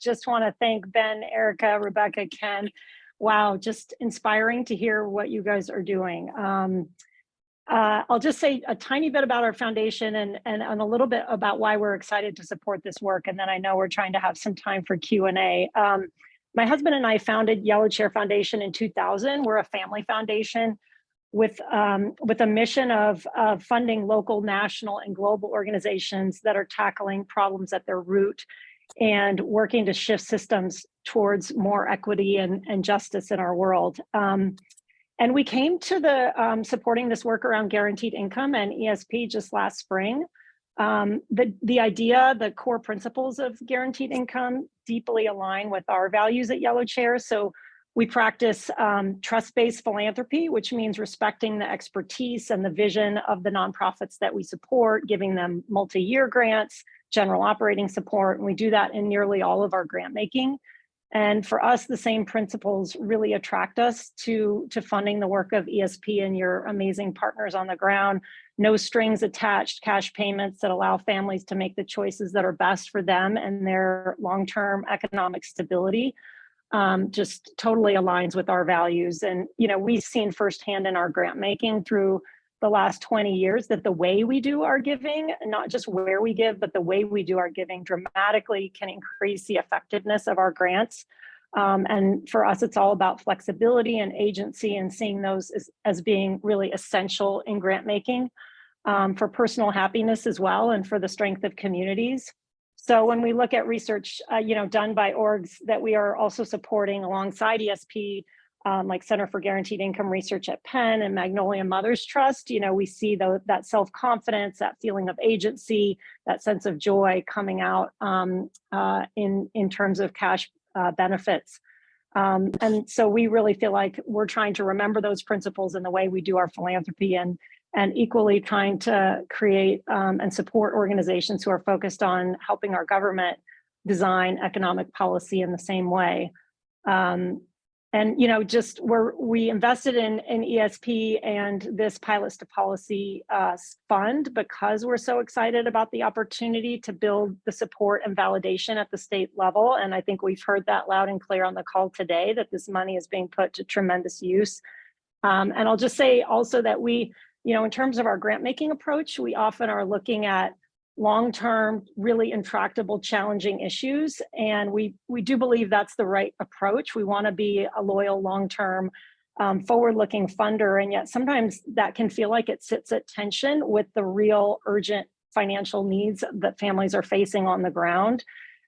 just want to thank Ben, Erica, Rebecca, Ken. Wow, just inspiring to hear what you guys are doing. I'll just say a tiny bit about our foundation and a little bit about why we're excited to support this work. And then I know we're trying to have some time for Q&A. My husband and I founded Yellow Chair Foundation in 2000. We're a family foundation with a mission of funding local, national, and global organizations that are tackling problems at their root and working to shift systems towards more equity and justice in our world. And we came to the supporting this work around guaranteed income and ESP just last spring. The idea, the core principles of guaranteed income deeply align with our values at Yellow Chair. So we practice trust-based philanthropy, which means respecting the expertise and the vision of the nonprofits that we support, giving them multi-year grants, general operating support, and we do that in nearly all of our grant making. And for us, the same principles really attract us to funding the work of ESP and your amazing partners on the ground. No strings attached, cash payments that allow families to make the choices that are best for them and their long-term economic stability. Just totally aligns with our values. And, we've seen firsthand in our grant making through the last 20 years that the way we do our giving, not just where we give, but the way we do our giving dramatically can increase the effectiveness of our grants. And for us, it's all about flexibility and agency and seeing those as being really essential in grant making for personal happiness as well, and for the strength of communities. So when we look at research, done by orgs that we are also supporting alongside ESP, like Center for Guaranteed Income Research at Penn and Magnolia Mothers Trust, we see that self-confidence, that feeling of agency, that sense of joy coming out in terms of cash benefits. And so we really feel like we're trying to remember those principles in the way we do our philanthropy, and equally trying to create and support organizations who are focused on helping our government design economic policy in the same way. And we invested in ESP and this Pilots to Policy fund because we're so excited about the opportunity to build the support and validation at the state level. And I think we've heard that loud and clear on the call today, that this money is being put to tremendous use. And I'll just say also that we in terms of our grant making approach, we often are looking at long-term, really intractable, challenging issues. And we do believe that's the right approach. We want to be a loyal, long-term, forward-looking funder. And yet sometimes that can feel like it sits at tension with the real urgent financial needs that families are facing on the ground,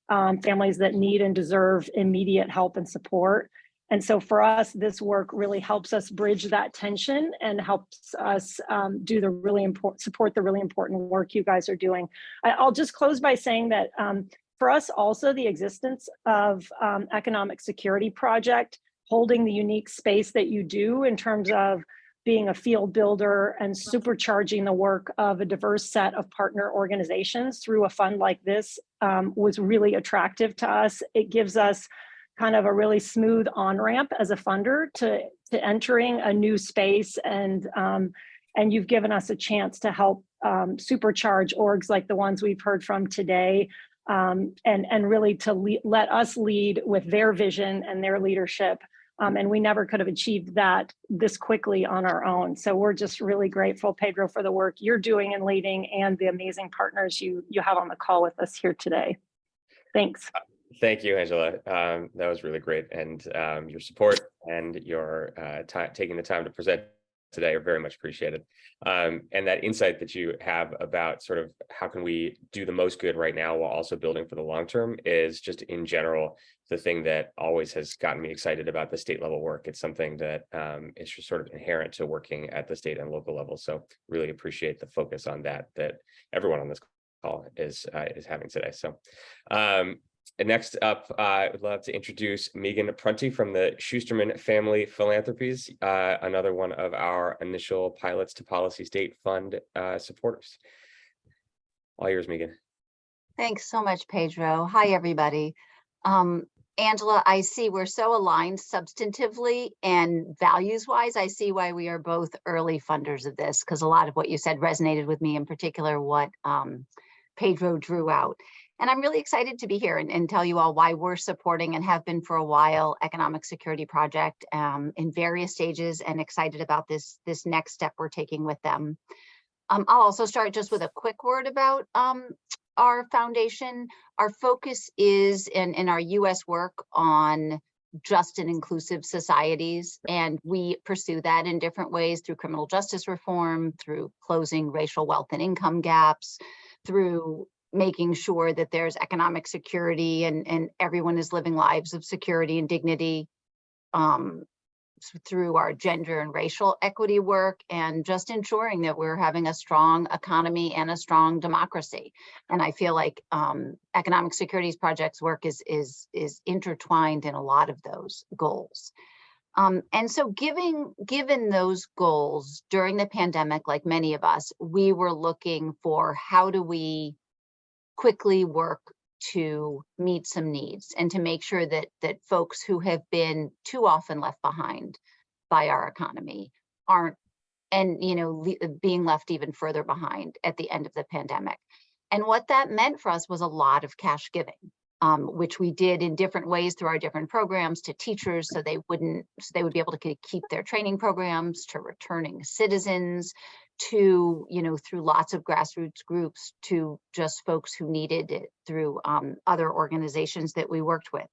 families that need and deserve immediate help and support. And so for us, this work really helps us bridge that tension and helps us do the really important, support the really important work you guys are doing. I'll just close by saying that for us also, the existence of Economic Security Project, holding the unique space that you do in terms of being a field builder and supercharging the work of a diverse set of partner organizations through a fund like this was really attractive to us. It gives us kind of a really smooth on-ramp as a funder to entering a new space, and you've given us a chance to help supercharge orgs like the ones we've heard from today, and really to let us lead with their vision and their leadership. And we never could have achieved that this quickly on our own. So we're just really grateful, Pedro, for the work you're doing and leading, and the amazing partners you have on the call with us here today. Thanks. Thank you, Angela. That was really great. And your support and your taking the time to present today are very much appreciated. And that insight that you have about sort of how can we do the most good right now while also building for the long term is just in general the thing that always has gotten me excited about the state level work. It's something that is just sort of inherent to working at the state and local level. So really appreciate the focus on that everyone on this call is having today. So and next up, I would love to introduce Megan Prunty from the Schusterman Family Philanthropies, another one of our initial Pilots to Policy State Fund supporters. All yours, Megan. Thanks so much, Pedro. Hi, everybody. Angela, I see we're so aligned substantively and values-wise. I see why we are both early funders of this, because a lot of what you said resonated with me, in particular what Pedro drew out. And I'm really excited to be here and tell you all why we're supporting and have been for a while Economic Security Project in various stages, and excited about this next step we're taking with them. I'll also start just with a quick word about our foundation. Our focus is in our US work on just and inclusive societies, and we pursue that in different ways through criminal justice reform, through closing racial wealth and income gaps, through making sure that there's economic security and everyone is living lives of security and dignity, through our gender and racial equity work, and just ensuring that we're having a strong economy and a strong democracy. And I feel like Economic Securities Project's work is intertwined in a lot of those goals. And so given those goals during the pandemic, like many of us, we were looking for how do we quickly work to meet some needs and to make sure that folks who have been too often left behind by our economy aren't, and being left even further behind at the end of the pandemic. And what that meant for us was a lot of cash giving, which we did in different ways through our different programs to teachers, so they would be able to keep their training programs, to returning citizens, to through lots of grassroots groups, to just folks who needed it through other organizations that we worked with.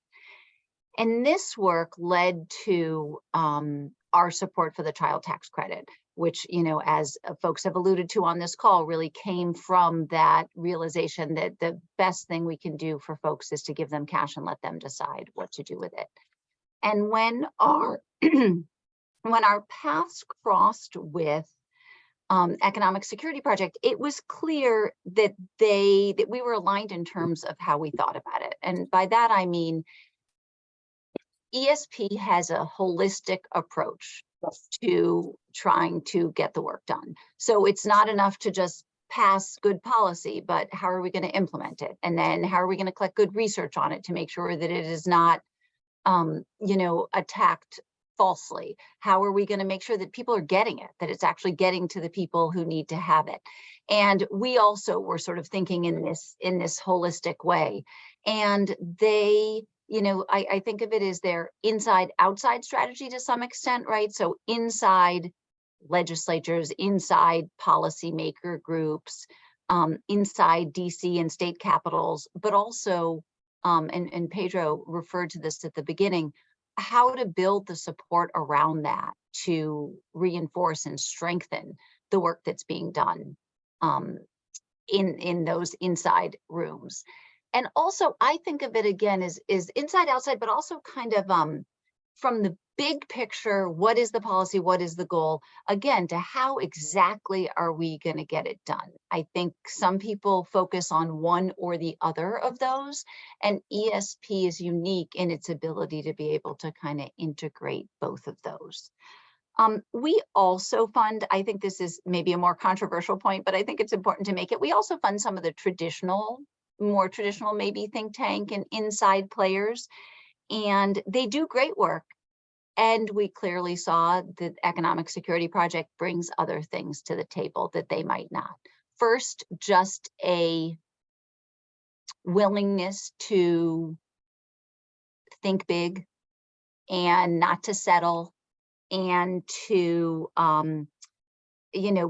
And this work led to our support for the child tax credit, which, as folks have alluded to on this call, really came from that realization that the best thing we can do for folks is to give them cash and let them decide what to do with it. And when our paths crossed with Economic Security Project, it was clear that we were aligned in terms of how we thought about it. And by that, I mean, ESP has a holistic approach to trying to get the work done. So it's not enough to just pass good policy, but how are we going to implement it? And then how are we going to collect good research on it to make sure that it is not, attacked falsely? How are we going to make sure that people are getting it, that it's actually getting to the people who need to have it? And we also were sort of thinking in this holistic way. And they, I think of it as their inside outside strategy to some extent, right? So inside, legislatures, inside policymaker groups, inside DC and state capitals, but also, and Pedro referred to this at the beginning, how to build the support around that to reinforce and strengthen the work that's being done in those inside rooms. And also, I think of it again as inside, outside, but also kind of from the big picture, what is the policy, what is the goal, again, to how exactly are we going to get it done? I think some people focus on one or the other of those, and ESP is unique in its ability to be able to kind of integrate both of those. We also fund, I think this is maybe a more controversial point, but I think it's important to make it, we also fund some of the more traditional maybe think tank and inside players, and they do great work. And we clearly saw the Economic Security Project brings other things to the table that they might not. First, just a willingness to think big and not to settle, and to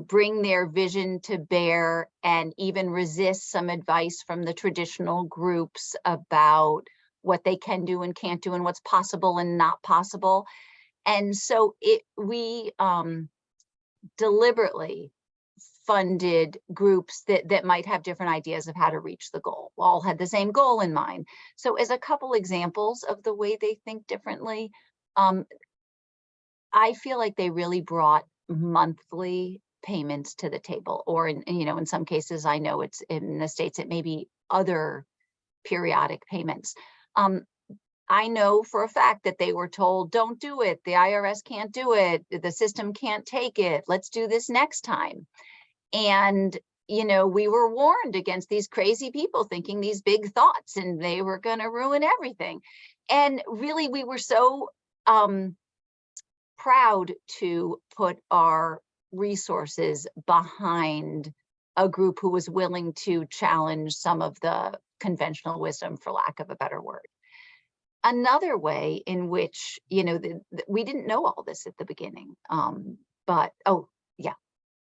bring their vision to bear, and even resist some advice from the traditional groups about what they can do and can't do and what's possible and not possible. And so we deliberately funded groups that might have different ideas of how to reach the goal. All had the same goal in mind. So as a couple examples of the way they think differently, I feel like they really brought monthly payments to the table, or in some cases, I know it's in the States, it may be other periodic payments. I know for a fact that they were told, don't do it. The IRS can't do it. The system can't take it. Let's do this next time. And, we were warned against these crazy people thinking these big thoughts and they were going to ruin everything. And really, we were so proud to put our resources behind a group who was willing to challenge some of the conventional wisdom, for lack of a better word. Another way in which, we didn't know all this at the beginning,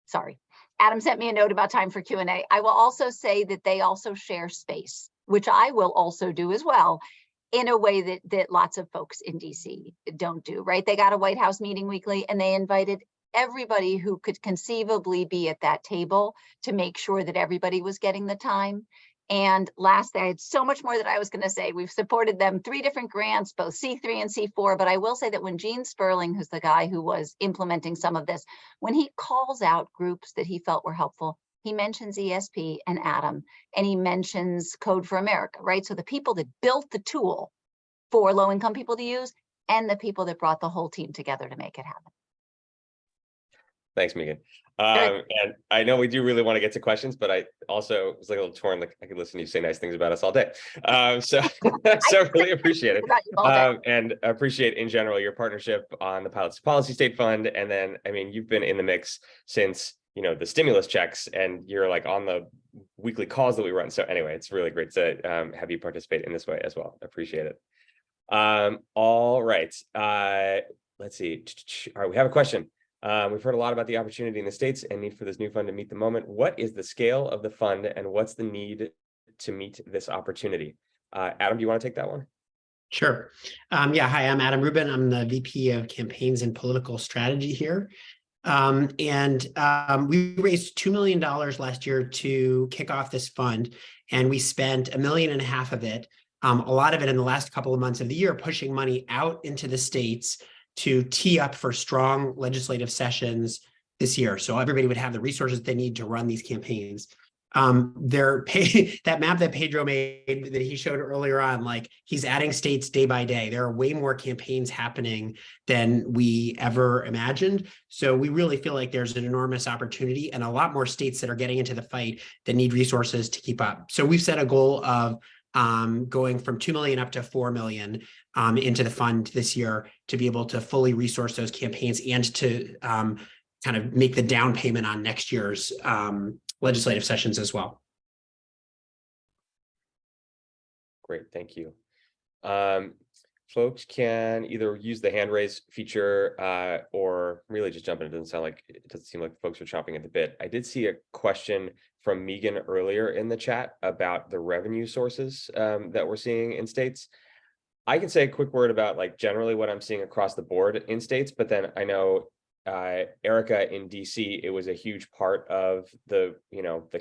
sorry. Adam sent me a note about time for Q&A. I will also say that they also share space, which I will also do as well, in a way that lots of folks in DC don't do, right? They got a White House meeting weekly, and they invited everybody who could conceivably be at that table to make sure that everybody was getting the time. And lastly, I had so much more that I was going to say. We've supported them 3 different grants, both C3 and C4. But I will say that when Gene Sperling, who's the guy who was implementing some of this, when he calls out groups that he felt were helpful, he mentions ESP and Adam, and he mentions Code for America, right? So the people that built the tool for low-income people to use, and the people that brought the whole team together to make it happen. Thanks, Megan. And I know we do really want to get to questions, but I also was like a little torn. Like I could listen to you say nice things about us all day. So really appreciate it. And appreciate in general your partnership on the Pilots Policy State Fund. And then, you've been in the mix since, the stimulus checks, and you're like on the weekly calls that we run. So anyway, it's really great to have you participate in this way as well. Appreciate it. All right. Let's see. All right, we have a question. We've heard a lot about the opportunity in the States and need for this new fund to meet the moment. What is the scale of the fund, and what's the need to meet this opportunity? Adam, do you want to take that one? Sure. Hi, I'm Adam Rubin. I'm the VP of Campaigns and Political Strategy here. We raised $2 million last year to kick off this fund, and we spent $1.5 million of it, a lot of it in the last couple of months of the year, pushing money out into the states to tee up for strong legislative sessions this year. So everybody would have the resources they need to run these campaigns. That map that Pedro made that he showed earlier on, like he's adding states day by day. There are way more campaigns happening than we ever imagined. So we really feel like there's an enormous opportunity and a lot more states that are getting into the fight that need resources to keep up. So we've set a goal of going from 2 million up to 4 million into the fund this year to be able to fully resource those campaigns and to kind of make the down payment on next year's legislative sessions as well. Great, thank you. folks can either use the hand raise feature or really just jump in. It doesn't seem like folks are chomping at the bit. I did see a question from Megan earlier in the chat about the revenue sources that we're seeing in states. I can say a quick word about like generally what I'm seeing across the board in states, but then I know Erica in DC, it was a huge part of the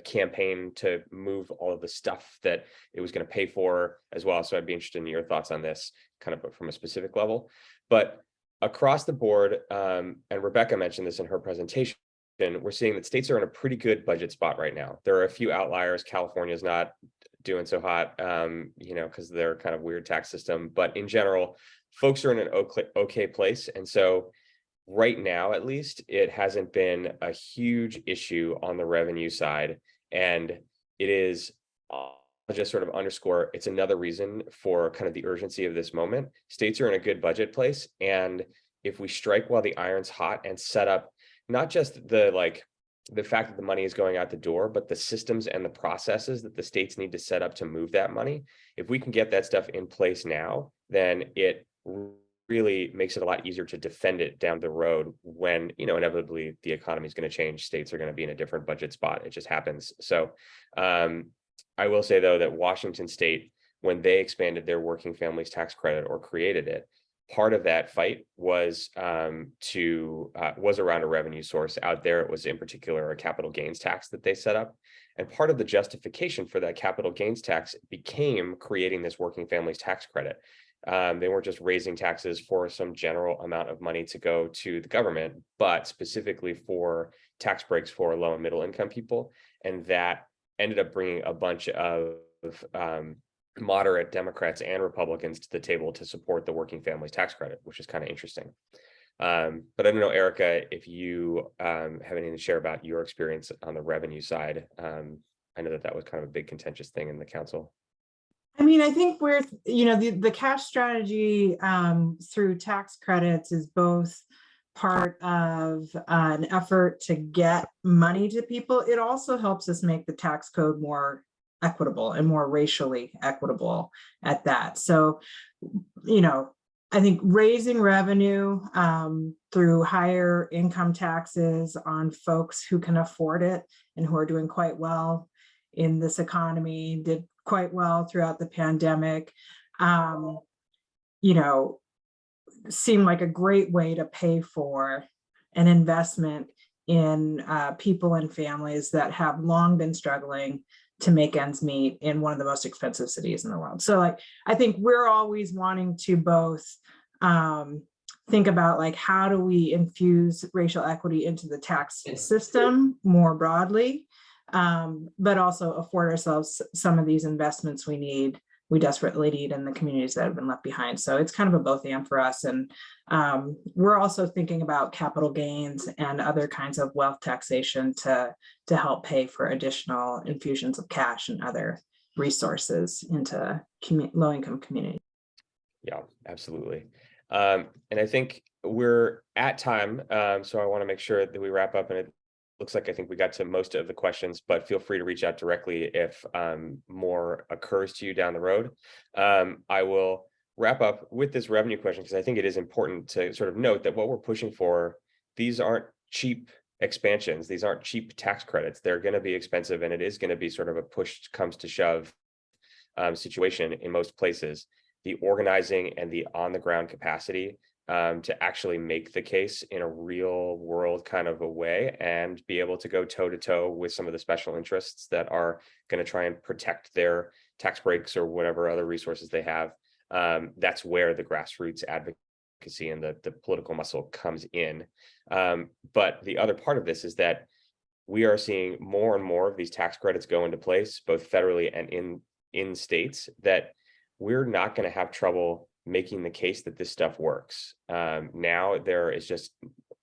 campaign to move all of the stuff that it was going to pay for as well. So I'd be interested in your thoughts on this kind of from a specific level. But across the board, and Rebecca mentioned this in her presentation, we're seeing that states are in a pretty good budget spot right now. There are a few outliers. California's not doing so hot, because they're kind of weird tax system. But in general, folks are in an okay place. And so right now, at least, it hasn't been a huge issue on the revenue side. And it is, I'll just sort of underscore, it's another reason for kind of the urgency of this moment. States are in a good budget place. And if we strike while the iron's hot and set up not just the fact that the money is going out the door, but the systems and the processes that the states need to set up to move that money, if we can get that stuff in place now, then it really makes it a lot easier to defend it down the road when, inevitably the economy is going to change. States are going to be in a different budget spot. It just happens. So I will say, though, that Washington State, when they expanded their working families tax credit or created it, part of that fight was was around a revenue source. Out there, it was in particular a capital gains tax that they set up. And part of the justification for that capital gains tax became creating this working families tax credit. They weren't just raising taxes for some general amount of money to go to the government, but specifically for tax breaks for low and middle income people. And that ended up bringing a bunch of moderate Democrats and Republicans to the table to support the working families tax credit, which is kind of interesting. But I don't know, Erica, if you have anything to share about your experience on the revenue side. I know that was kind of a big contentious thing in the council. I mean, I think we're, the cash strategy through tax credits is both part of an effort to get money to people. It also helps us make the tax code more equitable and more racially equitable at that. So, I think raising revenue through higher income taxes on folks who can afford it and who are doing quite well in this economy, did quite well throughout the pandemic, seemed like a great way to pay for an investment in people and families that have long been struggling to make ends meet in one of the most expensive cities in the world. So I think we're always wanting to both think about how do we infuse racial equity into the tax system more broadly, but also afford ourselves some of these investments we desperately need in the communities that have been left behind. So it's kind of a both and for us. And we're also thinking about capital gains and other kinds of wealth taxation to help pay for additional infusions of cash and other resources into low-income communities. Yeah, absolutely. And I think we're at time. So I want to make sure that we wrap up, and it looks like I think we got to most of the questions, but feel free to reach out directly if more occurs to you down the road. I will wrap up with this revenue question because I think it is important to sort of note that what we're pushing for, these aren't cheap expansions. These aren't cheap tax credits. They're going to be expensive, and it is going to be sort of a push comes to shove situation in most places. The organizing and the on the ground capacity to actually make the case in a real world kind of a way and be able to go toe to toe with some of the special interests that are going to try and protect their tax breaks or whatever other resources they have. That's where the grassroots advocacy and the political muscle comes in. But the other part of this is that we are seeing more and more of these tax credits go into place, both federally and in states, that we're not going to have trouble making the case that this stuff works. Now there is just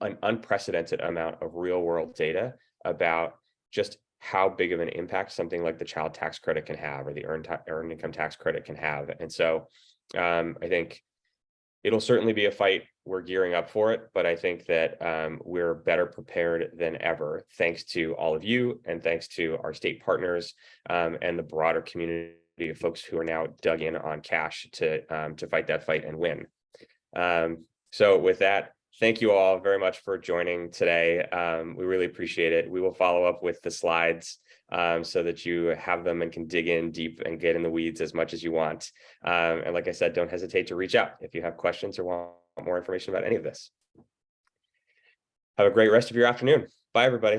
an unprecedented amount of real world data about just how big of an impact something like the child tax credit can have, or the earned income tax credit can have. And so I think it'll certainly be a fight. We're gearing up for it, but I think that we're better prepared than ever, thanks to all of you and thanks to our state partners and the broader community of folks who are now dug in on cash to fight that fight and win. So with that, thank you all very much for joining today. We really appreciate it. We will follow up with the slides so that you have them and can dig in deep and get in the weeds as much as you want. And like I said, don't hesitate to reach out if you have questions or want more information about any of this. Have a great rest of your afternoon. Bye, everybody.